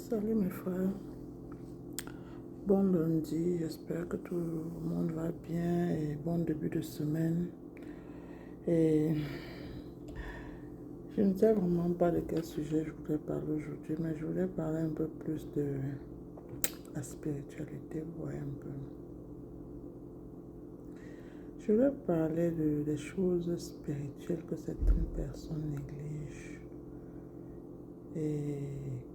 Salut mes frères, bon lundi, j'espère que tout le monde va bien et bon début de semaine. Et je ne sais vraiment pas de quel sujet je voudrais parler aujourd'hui, mais je voulais parler un peu plus de la spiritualité, ouais, un peu. Je voulais parler des choses spirituelles que certaines personnes négligent. Et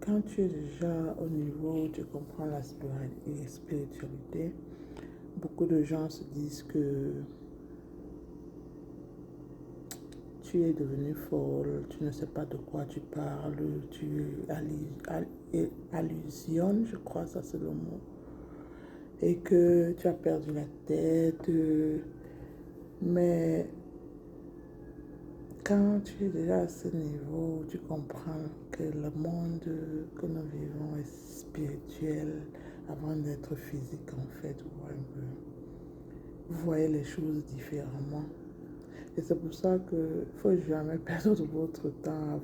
quand tu es déjà au niveau où tu comprends la spiritualité, beaucoup de gens se disent que tu es devenu folle, tu ne sais pas de quoi tu parles, tu allusionnes, je crois, ça c'est le mot, et que tu as perdu la tête. Mais quand tu es déjà à ce niveau, tu comprends que le monde que nous vivons est spirituel avant d'être physique en fait. Vous voyez les choses différemment. Et c'est pour ça qu'il ne faut jamais perdre votre temps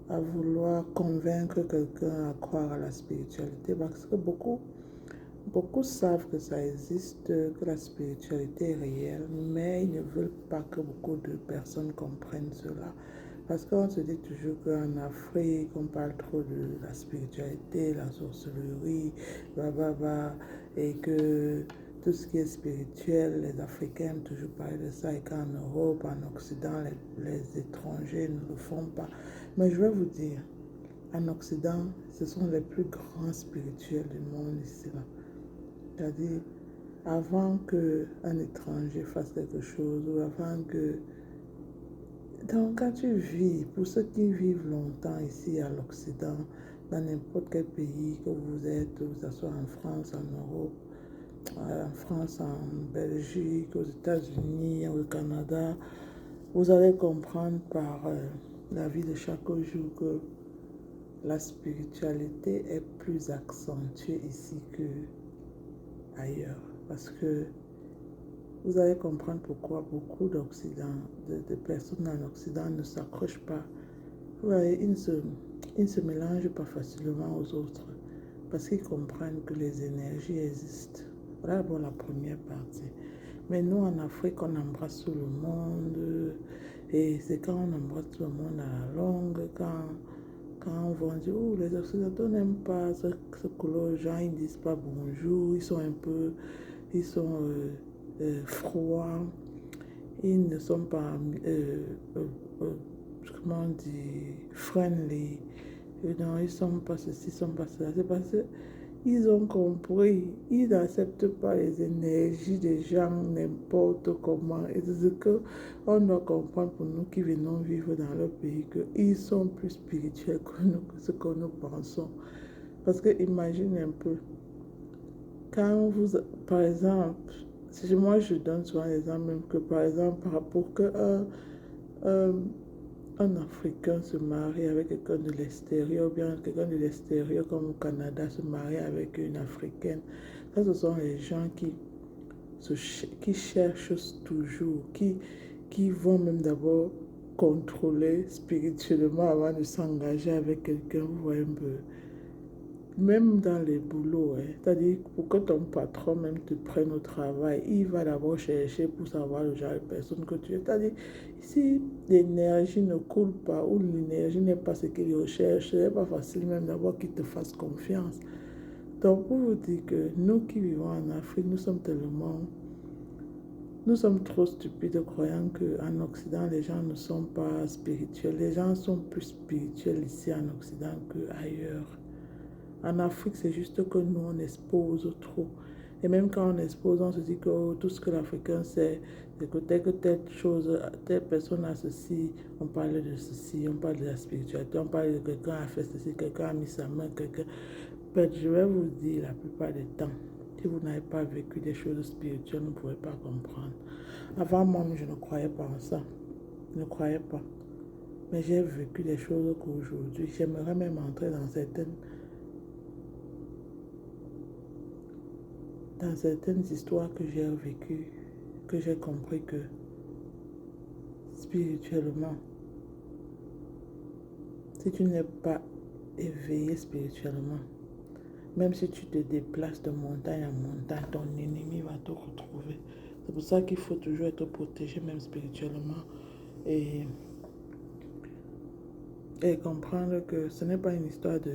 à vouloir convaincre quelqu'un à croire à la spiritualité. Parce que beaucoup savent que ça existe, que la spiritualité est réelle, mais ils ne veulent pas que beaucoup de personnes comprennent cela. Parce qu'on se dit toujours qu'en Afrique, on parle trop de la spiritualité, la sorcellerie, et que tout ce qui est spirituel, les Africains aiment toujours parler de ça, et qu'en Europe, en Occident, les étrangers ne le font pas. Mais je vais vous dire, en Occident, ce sont les plus grands spirituels du monde ici. C'est-à-dire, avant qu'un étranger fasse quelque chose, ou avant que... Donc, quand tu vis, pour ceux qui vivent longtemps ici à l'Occident, dans n'importe quel pays que vous êtes, que ce soit en France, en Europe, en France, en Belgique, aux États-Unis, au Canada, vous allez comprendre par la vie de chaque jour que la spiritualité est plus accentuée ici qu'ailleurs. Parce que vous allez comprendre pourquoi beaucoup de personnes en Occident ne s'accrochent pas. Vous voyez, ils ne se mélangent pas facilement aux autres parce qu'ils comprennent que les énergies existent. Voilà pour la première partie. Mais nous, en Afrique, on embrasse tout le monde. Et c'est quand on embrasse tout le monde à la longue, quand on va dire, oh, les Occidentaux n'aiment pas ce que les gens, ils ne disent pas bonjour, ils sont froids, ils ne sont pas, comment on dit, friendly. Non, ils ne sont pas ceci, ils ne sont pas cela. C'est parce qu'ils ont compris, ils n'acceptent pas les énergies des gens n'importe comment. Et c'est ce qu'on doit comprendre pour nous qui venons vivre dans leur pays, qu'ils sont plus spirituels que nous, que ce que nous pensons. Parce que imagine un peu, quand vous, par exemple, moi je donne souvent l'exemple même que par exemple, par rapport qu'un un Africain se marie avec quelqu'un de l'extérieur, ou bien quelqu'un de l'extérieur comme au Canada se marie avec une Africaine. Ça, ce sont les gens qui cherchent toujours, qui vont même d'abord contrôler spirituellement avant de s'engager avec quelqu'un. Vous voyez un peu. Même dans les boulots, c'est-à-dire pour que ton patron même te prenne au travail, il va d'abord chercher pour savoir le genre de personne que tu es. C'est-à-dire, si l'énergie ne coule pas ou l'énergie n'est pas ce qu'il recherche, ce n'est pas facile même d'abord qu'il te fasse confiance. Donc, pour vous dire que nous qui vivons en Afrique, nous sommes trop stupides croyant qu'en Occident, les gens ne sont pas spirituels. Les gens sont plus spirituels ici en Occident qu'ailleurs. En Afrique, c'est juste que nous, on expose trop. Et même quand on expose, on se dit que tout ce que l'Africain sait, c'est que telle chose, telle personne a ceci, on parle de ceci, on parle de la spiritualité, on parle de quelqu'un a fait ceci, quelqu'un a mis sa main, quelqu'un... Je vais vous dire, la plupart du temps, si vous n'avez pas vécu des choses spirituelles, vous ne pouvez pas comprendre. Avant moi, je ne croyais pas en ça. Je ne croyais pas. Mais j'ai vécu des choses qu'aujourd'hui, j'aimerais même entrer dans certaines histoires que j'ai vécues, que j'ai compris que spirituellement, si tu n'es pas éveillé spirituellement. Même si tu te déplaces de montagne en montagne, ton ennemi va te retrouver. C'est pour ça qu'il faut toujours être protégé, même spirituellement, et, et comprendre que ce n'est pas une histoire de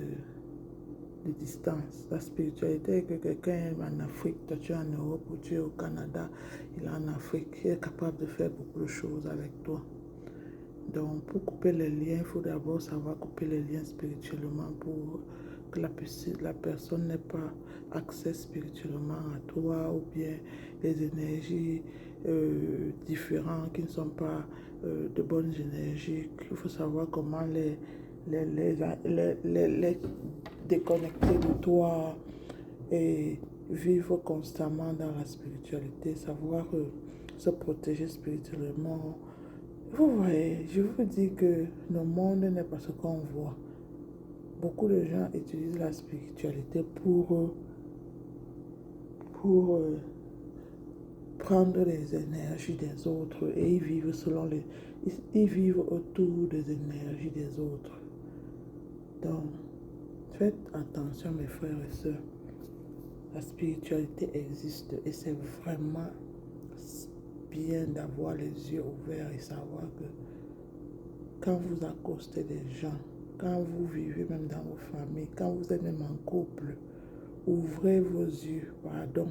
distance. La spiritualité est que quelqu'un est en Afrique, toi tu es en Europe ou tu es au Canada, il est en Afrique, il est capable de faire beaucoup de choses avec toi. Donc, pour couper les liens, il faut d'abord savoir couper les liens spirituellement pour que la personne n'ait pas accès spirituellement à toi ou bien les énergies différentes qui ne sont pas de bonnes énergies. Il faut savoir comment les déconnecter de toi et vivre constamment dans la spiritualité, savoir se protéger spirituellement. Vous voyez, je vous dis que le monde n'est pas ce qu'on voit. Beaucoup de gens utilisent la spiritualité pour prendre les énergies des autres et ils vivent ils vivent autour des énergies des autres. Donc, faites attention mes frères et sœurs. La spiritualité existe et c'est vraiment bien d'avoir les yeux ouverts et savoir que quand vous accostez des gens, quand vous vivez même dans vos familles, quand vous êtes même en couple, ouvrez vos yeux, pardon,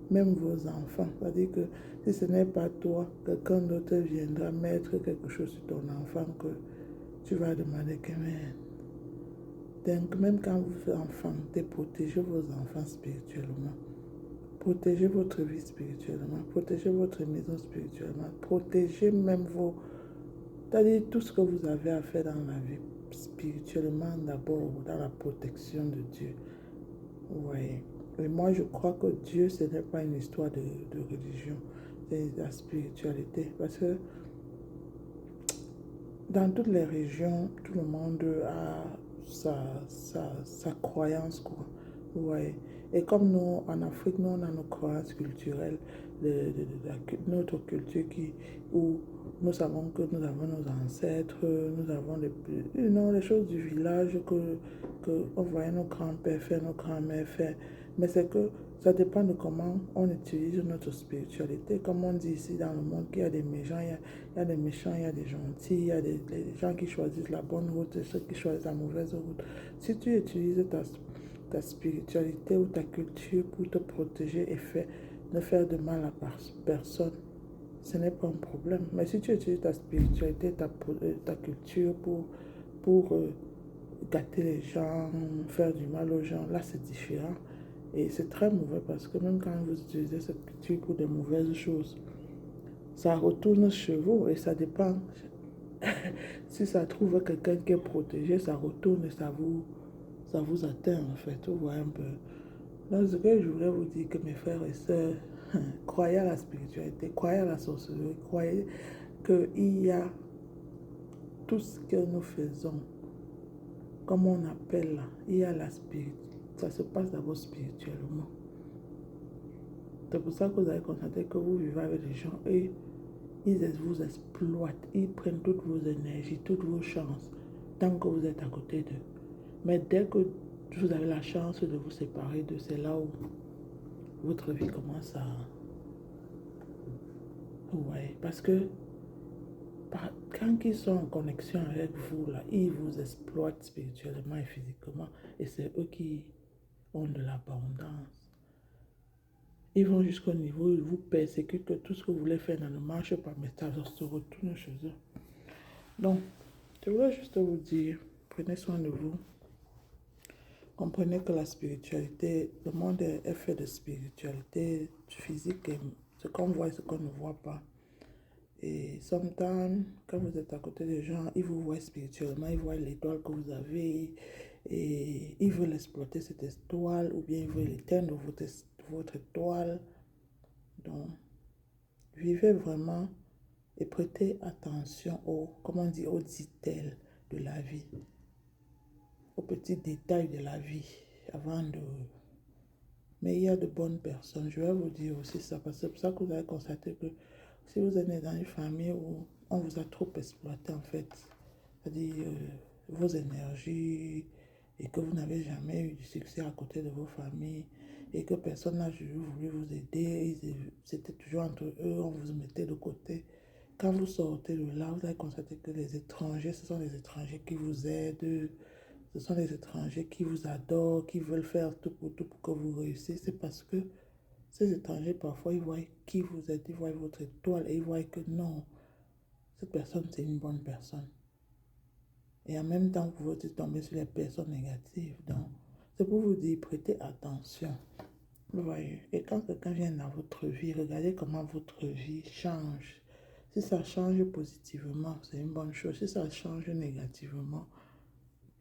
même vos enfants. C'est-à-dire que si ce n'est pas toi, quelqu'un d'autre viendra mettre quelque chose sur ton enfant que tu vas demander que mais. Donc même quand vous enfantez, protégez vos enfants spirituellement. Protégez votre vie spirituellement. Protégez votre maison spirituellement. Protégez même vos... C'est-à-dire tout ce que vous avez à faire dans la vie spirituellement d'abord, dans la protection de Dieu. Oui. Et moi, je crois que Dieu, ce n'est pas une histoire de religion, c'est la spiritualité. Parce que dans toutes les régions, tout le monde a sa croyance, quoi. Ouais. Et comme nous, en Afrique, nous, on a nos croyances culturelles, notre culture où nous savons que nous avons nos ancêtres, nous avons les choses du village que on voyait nos grands-pères faire, nos grands-mères faire. Mais c'est que ça dépend de comment on utilise notre spiritualité. Comme on dit ici dans le monde qu'il y a des méchants, il y a des méchants, il y a des gentils, il y a des gens qui choisissent la bonne route et ceux qui choisissent la mauvaise route. Si tu utilises ta spiritualité ou ta culture pour te protéger et ne faire de mal à personne, ce n'est pas un problème. Mais si tu utilises ta spiritualité, ta culture pour gâter les gens, faire du mal aux gens, là c'est différent. Et c'est très mauvais parce que même quand vous utilisez cette culture pour de mauvaises choses, ça retourne chez vous et ça dépend. Si ça trouve quelqu'un qui est protégé, ça retourne et ça vous atteint en fait. Vous voyez un peu. Donc, ce que je voulais vous dire, que mes frères et sœurs, croyez à la spiritualité, croyez à la sorcellerie, croyez qu'il y a tout ce que nous faisons, comme on appelle là, il y a la spiritualité. Ça se passe d'abord spirituellement. C'est pour ça que vous avez constaté que vous vivez avec des gens et ils vous exploitent, ils prennent toutes vos énergies, toutes vos chances, tant que vous êtes à côté d'eux. Mais dès que vous avez la chance de vous séparer d'eux, c'est là où votre vie commence à... Ouais, parce que quand ils sont en connexion avec vous, là, ils vous exploitent spirituellement et physiquement. Et c'est eux qui ont de l'abondance. Ils vont jusqu'au niveau où ils vous persécutent, que tout ce que vous voulez faire ne marche pas, mais ça se retourne chez eux. Donc, je voulais juste vous dire, prenez soin de vous. Comprenez que la spiritualité, le monde est fait de spiritualité physique et ce qu'on voit et ce qu'on ne voit pas. Et sometimes, quand vous êtes à côté des gens, ils vous voient spirituellement, ils voient l'étoile que vous avez et ils veulent exploiter cette étoile ou bien ils veulent éteindre votre étoile. Donc, vivez vraiment et prêtez attention comment on dit, aux details de la vie, aux petits détails de la vie avant de... Mais il y a de bonnes personnes, je vais vous dire aussi ça, parce que c'est pour ça que vous avez constaté que si vous êtes né dans une famille où on vous a trop exploité en fait, c'est-à-dire vos énergies et que vous n'avez jamais eu du succès à côté de vos familles et que personne n'a jamais voulu vous aider, c'était toujours entre eux, on vous mettait de côté. Quand vous sortez de là, vous allez constater que les étrangers, ce sont les étrangers qui vous aident, ce sont les étrangers qui vous adorent, qui veulent faire tout pour que vous réussissiez. C'est parce que ces étrangers, parfois, ils voient qui vous êtes, ils voient votre étoile et ils voient que non, cette personne, c'est une bonne personne. Et en même temps, vous pouvez tomber sur les personnes négatives. Donc, c'est pour vous dire, prêtez attention. Vous voyez, et quand quelqu'un vient dans votre vie, regardez comment votre vie change. Si ça change positivement, c'est une bonne chose. Si ça change négativement,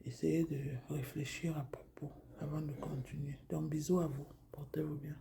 essayez de réfléchir à propos avant de continuer. Donc, bisous à vous. Portez-vous bien.